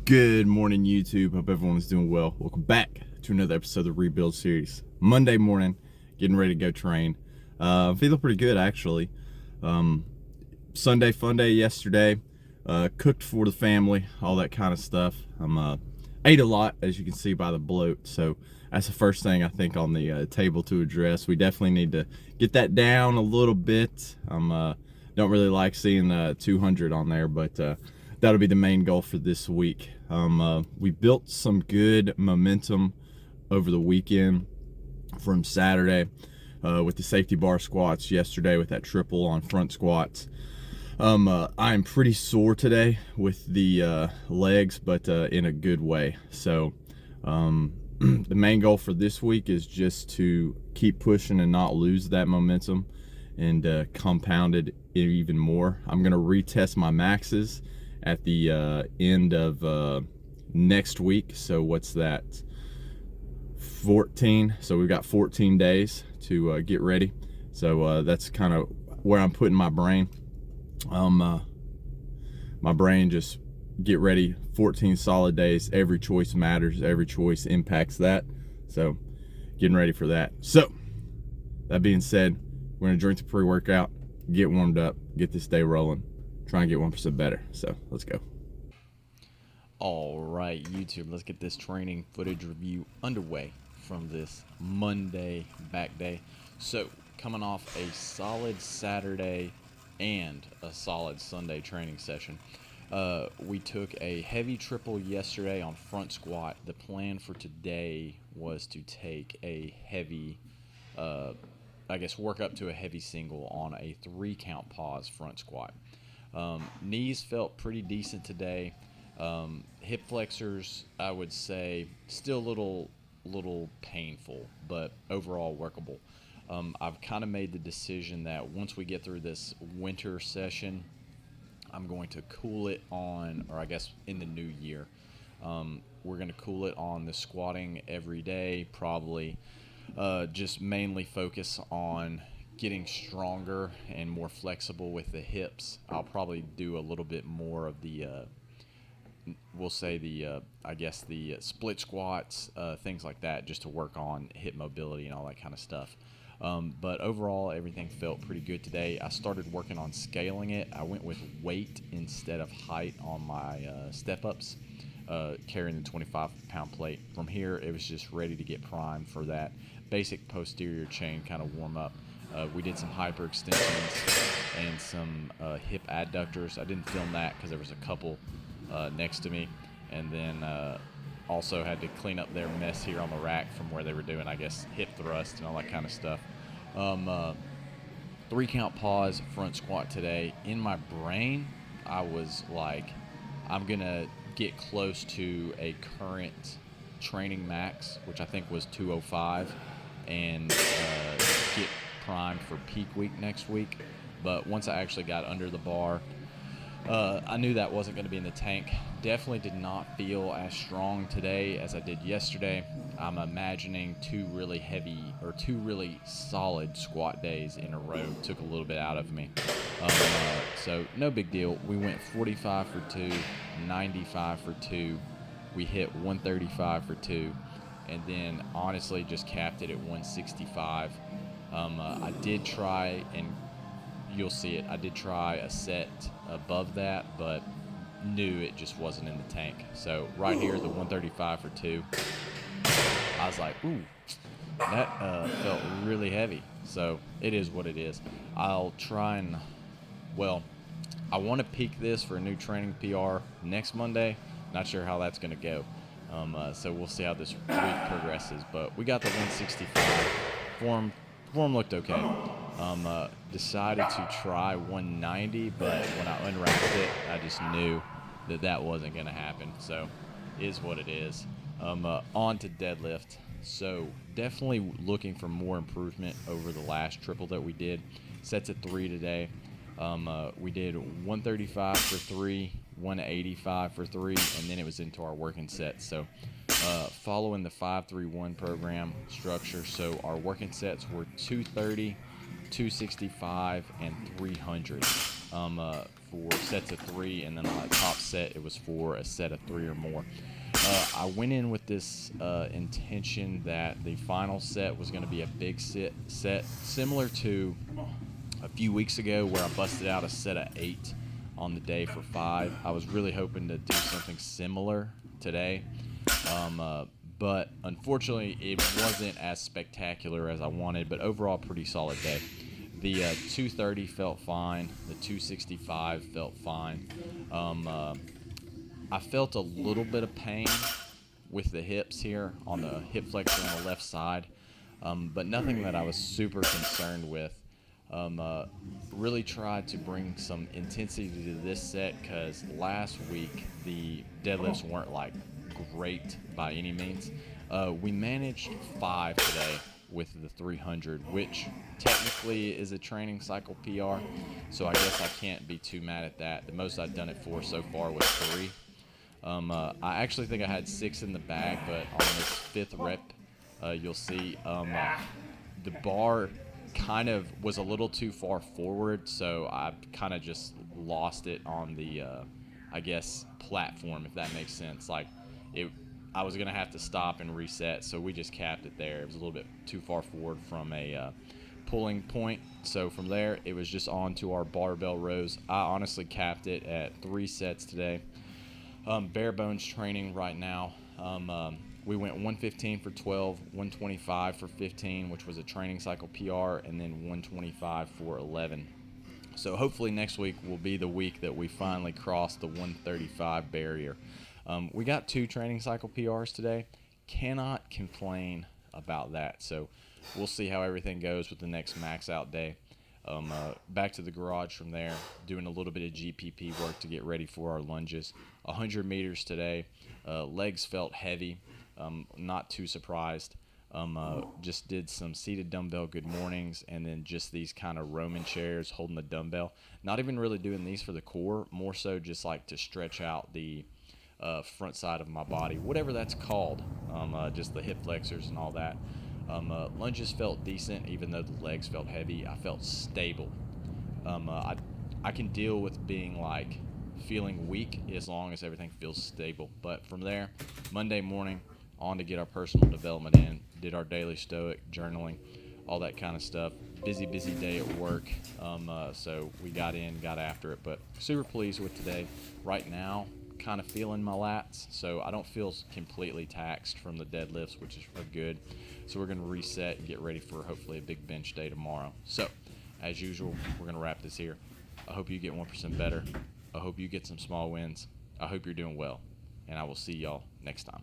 Good morning, YouTube. Hope everyone's doing well. Welcome back to another episode of the Rebuild series. Monday morning, getting ready to go train. Feeling pretty good, actually. Sunday fun day yesterday. Cooked for the family, all that kind of stuff. Ate a lot, as you can see by the bloat. So that's the first thing I think on the table to address. We definitely need to get that down a little bit. Don't really like seeing 200 on there, but that'll be the main goal for this week. We built some good momentum over the weekend from Saturday with the safety bar squats, yesterday with that triple on front squats. I'm pretty sore today with the legs, but in a good way. So the main goal for this week is just to keep pushing and not lose that momentum and compound it even more. I'm going to retest my maxes at the end of next week. So what's that? 14. So we've got 14 days to get ready. So that's kind of where I'm putting my brain. My brain just get ready. 14 solid days. Every choice matters. Every choice impacts that. So getting ready for that. So that being said, we're gonna drink the pre-workout, get warmed up, get this day rolling, try and get 1% better. So let's go. All right, YouTube, let's get this training footage review underway from this Monday back day. So coming off a solid Saturday and a solid Sunday training session. We took a heavy triple yesterday on front squat. The plan for today was to take a heavy, work up to a heavy single on a 3-count pause front squat. Knees felt pretty decent today. Hip flexors, I would say, still a little painful, but overall workable. I've kind of made the decision that once we get through this winter session, I'm going to cool it on, or I guess in the new year, we're going to cool it on the squatting every day, probably just mainly focus on getting stronger and more flexible with the hips. I'll probably do a little bit more of the we'll say the split squats, things like that, just to work on hip mobility and all that kind of stuff. But overall, everything felt pretty good today. I started working on scaling it. I went with weight instead of height on my step-ups, carrying the 25-pound plate. From here, it was just ready to get primed for that basic posterior chain kind of warm-up. We did some hyperextensions and some hip adductors. I didn't film that because there was a couple next to me, and then also had to clean up their mess here on the rack from where they were doing, I guess, hip thrust and all that kind of stuff. 3-count pause front squat today. In my brain, I was like, I'm gonna get close to a current training max, which I think was 205, and get primed for peak week next week. But once I actually got under the bar, I knew that wasn't going to be in the tank. Definitely did not feel as strong today as I did yesterday. I'm imagining two really solid squat days in a row took a little bit out of me. So no big deal. We went 45 for 2, 95 for 2. We hit 135 for 2, and then honestly just capped it at 165. I did try, and you'll see it, I did try a set above that, but knew it just wasn't in the tank. So right here, the 135 for 2, I was like, ooh, that felt really heavy. So it is what it is. I'll try and, I want to peak this for a new training PR next Monday. Not sure how that's going to go. So we'll see how this week progresses. But we got the 165. Form looked okay. Decided to try 190, but when I unwrapped it, I just knew that wasn't going to happen. So is what it is. On to deadlift. So definitely looking for more improvement over the last triple that we did. Sets at 3 today. We did 135 for 3, 185 for 3, and then it was into our working sets. So following the 5-3-1 program structure, so our working sets were 230, 265, and 300. for sets of 3, and then on that top set, it was for a set of 3 or more. I went in with this intention that the final set was going to be a big set, similar to a few weeks ago where I busted out a set of 8 on the day for 5. I was really hoping to do something similar today, but unfortunately it wasn't as spectacular as I wanted, but overall pretty solid day. The 230 felt fine. The 265 felt fine. I felt a little bit of pain with the hips here on the hip flexor on the left side, but nothing that I was super concerned with. Really tried to bring some intensity to this set because last week the deadlifts weren't like great by any means. We managed 5 today with the 300, which technically is a training cycle PR, so I guess I can't be too mad at that. The most I've done it for so far was 3. I actually think I had 6 in the bag, but on this 5th rep, you'll see the bar kind of was a little too far forward, so I kind of just lost it on the, I guess, platform, if that makes sense. Like, I was going to have to stop and reset, so we just capped it there. It was a little bit too far forward from a pulling point, so from there, it was just on to our barbell rows. I honestly capped it at 3 sets today. Bare bones training right now. We went 115 for 12, 125 for 15, which was a training cycle PR, and then 125 for 11. So hopefully next week will be the week that we finally cross the 135 barrier. We got 2 training cycle PRs today. Cannot complain about that. So we'll see how everything goes with the next max out day. Back to the garage from there, doing a little bit of GPP work to get ready for our lunges. 100 meters today. Legs felt heavy. Not too surprised. Just did some seated dumbbell good mornings, and then just these kind of Roman chairs holding the dumbbell. Not even really doing these for the core, more so just like to stretch out the front side of my body, whatever that's called. Just the hip flexors and all that. Lunges felt decent, even though the legs felt heavy. I felt stable. I can deal with being like feeling weak as long as everything feels stable. But from there, Monday morning, on to get our personal development in. Did our daily stoic journaling, all that kind of stuff. Busy day at work. So we got after it. But super pleased with today. Right now, kind of feeling my lats, so I don't feel completely taxed from the deadlifts, which is good. So we're going to reset and get ready for hopefully a big bench day tomorrow. So as usual, we're going to wrap this here. I hope you get 1% better. I hope you get some small wins. I hope you're doing well, and I will see y'all next time.